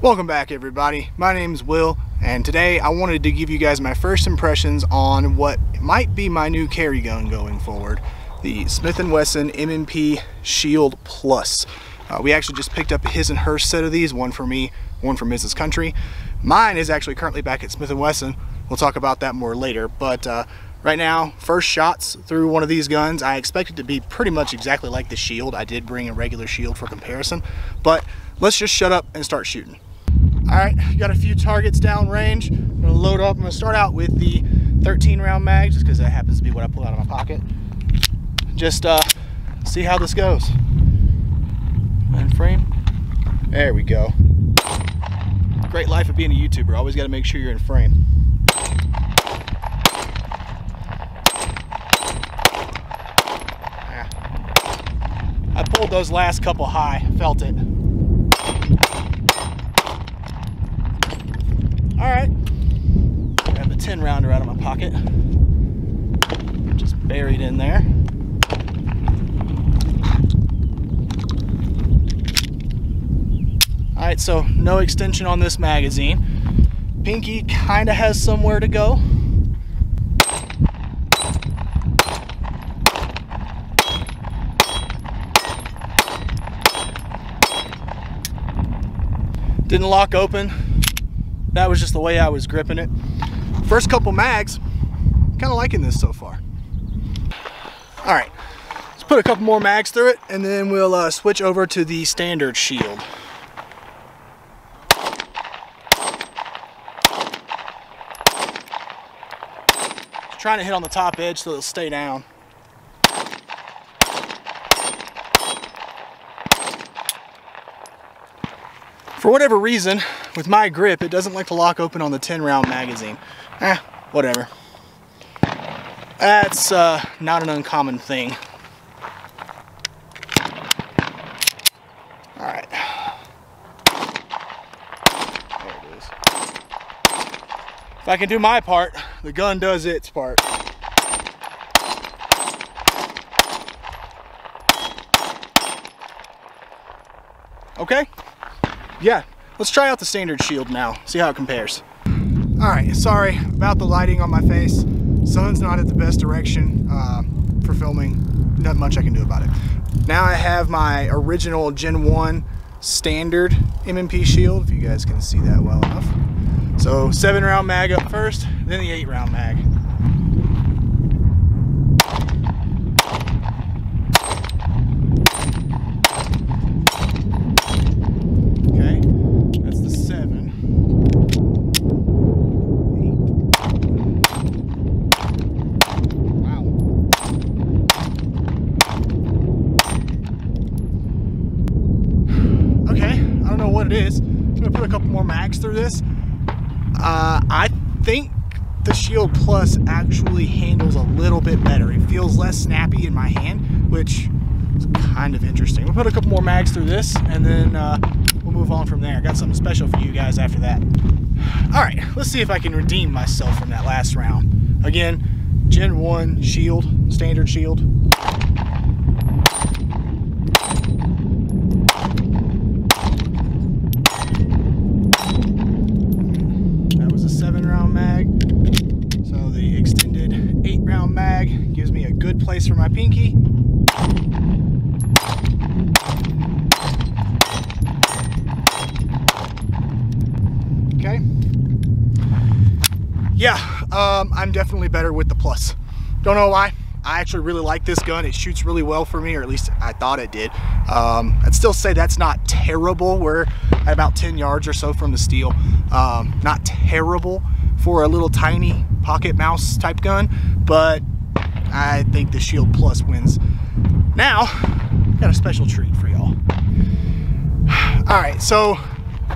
Welcome back, everybody. My name is Will, and today I wanted to give you guys my first impressions on what might be my new carry gun going forward, the Smith & Wesson M&P Shield Plus. We actually just picked up a his and her set of these, one for me, one for Mrs. Country. Mine is actually currently back at Smith & Wesson. We'll talk about that more later, but right now, first shots through one of these guns. I expect it to be pretty much exactly like the Shield. I did bring a regular Shield for comparison, but let's just shut up and start shooting. All right, got a few targets down range. I'm gonna load up. I'm gonna start out with the 13 round mag, just because that happens to be what I pull out of my pocket. Just see how this goes. In frame. There we go. Great life of being a YouTuber. Always got to make sure you're in frame. I pulled those last couple high, felt it. All right, grab the 10 rounder out of my pocket, just buried in there. All right, so no extension on this magazine. Pinky kind of has somewhere to go. Didn't lock open. That was just the way I was gripping it. First couple mags, kind of liking this so far. All right, let's put a couple more mags through it and then we'll switch over to the standard Shield. Trying to hit on the top edge so it'll stay down. For whatever reason, with my grip, it doesn't like to lock open on the 10 round magazine. Whatever. That's not an uncommon thing. All right. There it is. If I can do my part, the gun does its part. Okay? Yeah, let's try out the standard Shield now, see how it compares. All right, sorry about the lighting on my face. Sun's not at the best direction for filming. Not much I can do about it. Now I have my original Gen 1 standard M&P Shield, if you guys can see that well enough. So 7 round mag up first, then the 8 round mag. Okay, that's the 7. 8. Wow. Okay, I don't know what it is. I'm gonna put a couple more mags through this. I think the Shield Plus actually handles a little bit better. It feels less snappy in my hand, which is kind of interesting. We'll put a couple more mags through this and then we'll move on from there. Got something special for you guys after that. All right, let's see if I can redeem myself from that last round. Again, Gen 1 Shield, standard Shield. So the extended 8 round mag gives me a good place for my pinky. Okay. Yeah, I'm definitely better with the Plus. Don't know why. I actually really like this gun. It shoots really well for me, or at least I thought it did. I'd still say that's not terrible. We're at about 10 yards or so from the steel. Not terrible for a little tiny pocket mouse type gun, but I think the Shield Plus wins. Now, got a special treat for y'all. All right, so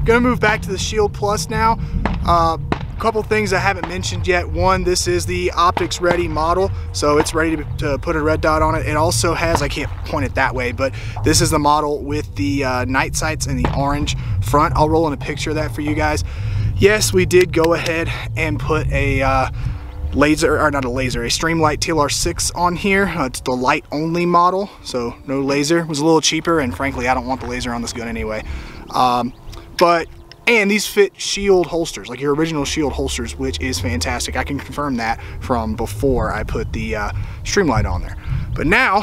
gonna move back to the Shield Plus now. Couple things I haven't mentioned yet. One, this is the optics ready model, so it's ready to put a red dot on it. It also has, I can't point it that way, but this is the model with the night sights and the orange front. I'll roll in a picture of that for you guys. Yes, we did go ahead and put a laser, or not a laser, a Streamlight TLR6 on here. It's the light only model, so no laser. It was a little cheaper, and frankly I don't want the laser on this gun anyway. But And these fit Shield holsters, like your original Shield holsters, which is fantastic. I can confirm that from before I put the Streamlight on there. But now,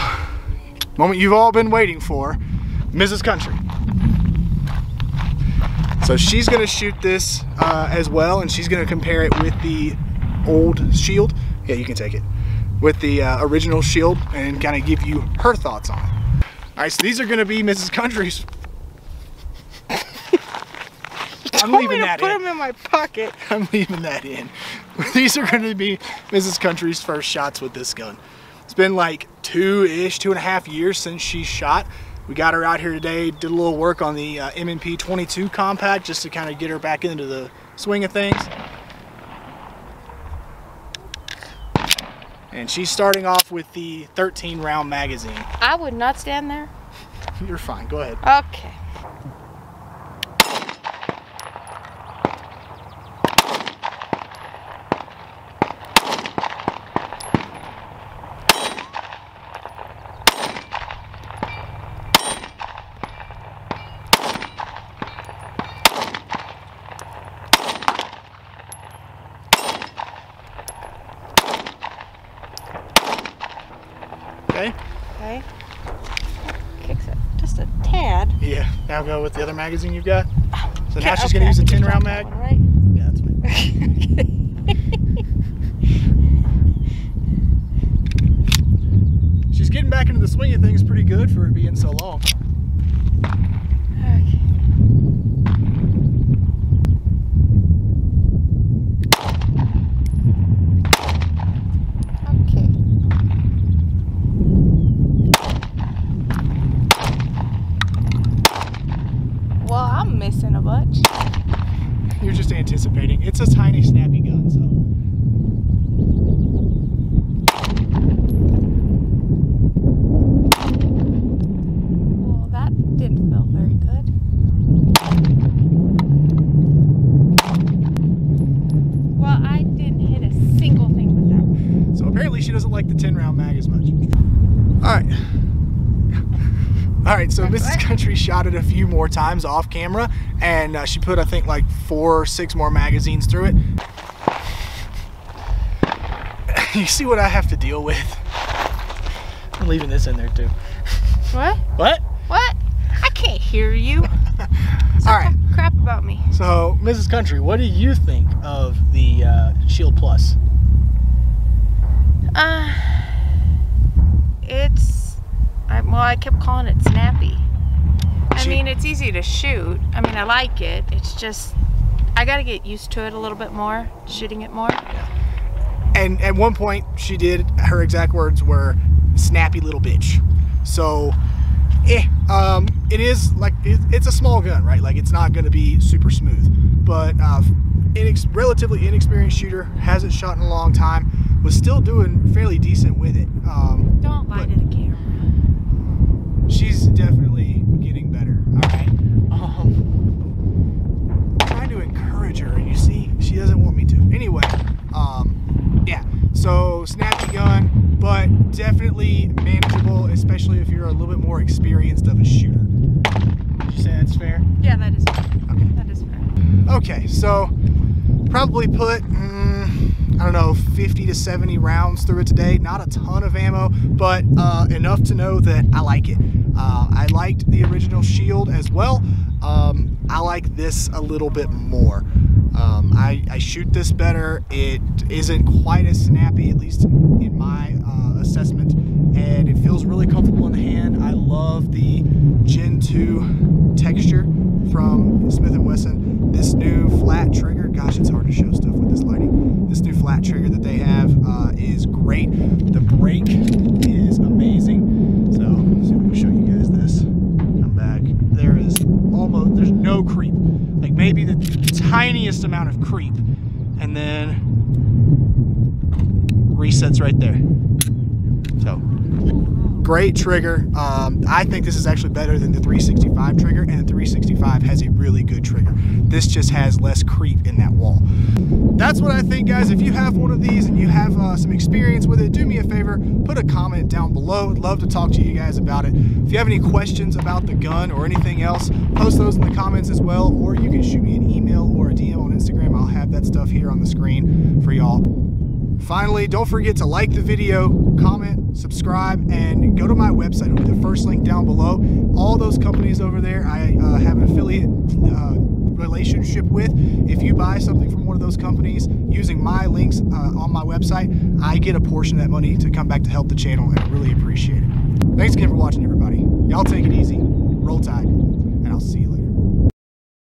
moment you've all been waiting for, Mrs. Country. So she's gonna shoot this as well, and she's gonna compare it with the old Shield. Yeah, you can take it. With the original Shield, and kind of give you her thoughts on it. All right, so these are gonna be Mrs. Country's. I'm leaving that in. Put them in my pocket. I'm leaving that in. These are going to be Mrs. Country's first shots with this gun. It's been like 2.5 years since she shot. We got her out here today, did a little work on the M&P 22 compact just to kind of get her back into the swing of things. And she's starting off with the 13 round magazine. I would not stand there. You're fine, go ahead. Okay. Okay. Okay. Kicks it just a tad. Yeah, now go with the other magazine you've got. So now she's Okay, going to use a I can 10 round just drop mag. that one, right? Yeah, that's fine. She's getting back into the swing of things pretty good for it being so long. Okay. Okay. Well, I'm missing a bunch. You're just anticipating. It's a tiny, snappy gun, so. Well, that didn't feel very good. Well, I didn't hit a single thing with that. So apparently she doesn't like the 10 round mag as much. All right. All right, so Mrs. Country shot it a few more times off camera, and she put, I think, like 4 or 6 more magazines through it. You see what I have to deal with? I'm leaving this in there too. What? What? What? I can't hear you. All right. Crap about me. So, Mrs. Country, what do you think of the Shield Plus? I kept calling it snappy. I mean, it's easy to shoot. I mean, I like it. It's just, I gotta get used to it a little bit more, shooting it more. And at one point, she did, her exact words were, snappy little bitch. So, it is like, it's a small gun, right? Like, it's not gonna be super smooth. But, relatively inexperienced shooter, hasn't shot in a long time, was still doing fairly decent with it. Don't lie to the camera. She's definitely getting better, alright? I'm trying to encourage her, and you see, she doesn't want me to. Anyway, yeah, so snappy gun, but definitely manageable, especially if you're a little bit more experienced of a shooter. Would you say that's fair? Yeah, that is fair. Okay. That is fair. Okay, so probably put, I don't know, 50 to 70 rounds through it today. Not a ton of ammo, but enough to know that I like it. I liked the original Shield as well. I like this a little bit more. I shoot this better. It isn't quite as snappy, at least in my assessment, and it feels really comfortable in the hand. I love the Gen 2 texture from Smith & Wesson. This new flat trigger, gosh, it's hard to show stuff with this lighting. This new flat trigger that they have is great. The brake is amazing. So, let's see if we can show you guys this. Come back. There's no creep. Like maybe the tiniest amount of creep. And then resets right there. So, Great trigger. I think this is actually better than the 365 trigger, and the 365 has a really good trigger. This just has less creep in that wall. That's what I think, guys. If you have one of these and you have some experience with it, do me a favor, put a comment down below. I'd love to talk to you guys about it. If you have any questions about the gun or anything else, post those in the comments as well, or you can shoot me an email or a DM on Instagram. I'll have that stuff here on the screen for y'all. Finally, don't forget to like the video, comment, subscribe, and go to my website. It'll be the first link down below. All those companies over there, I have an affiliate relationship with. If you buy something from one of those companies using my links on my website, I get a portion of that money to come back to help the channel, and I really appreciate it. Thanks again for watching, everybody. Y'all take it easy, roll tide, and I'll see you later.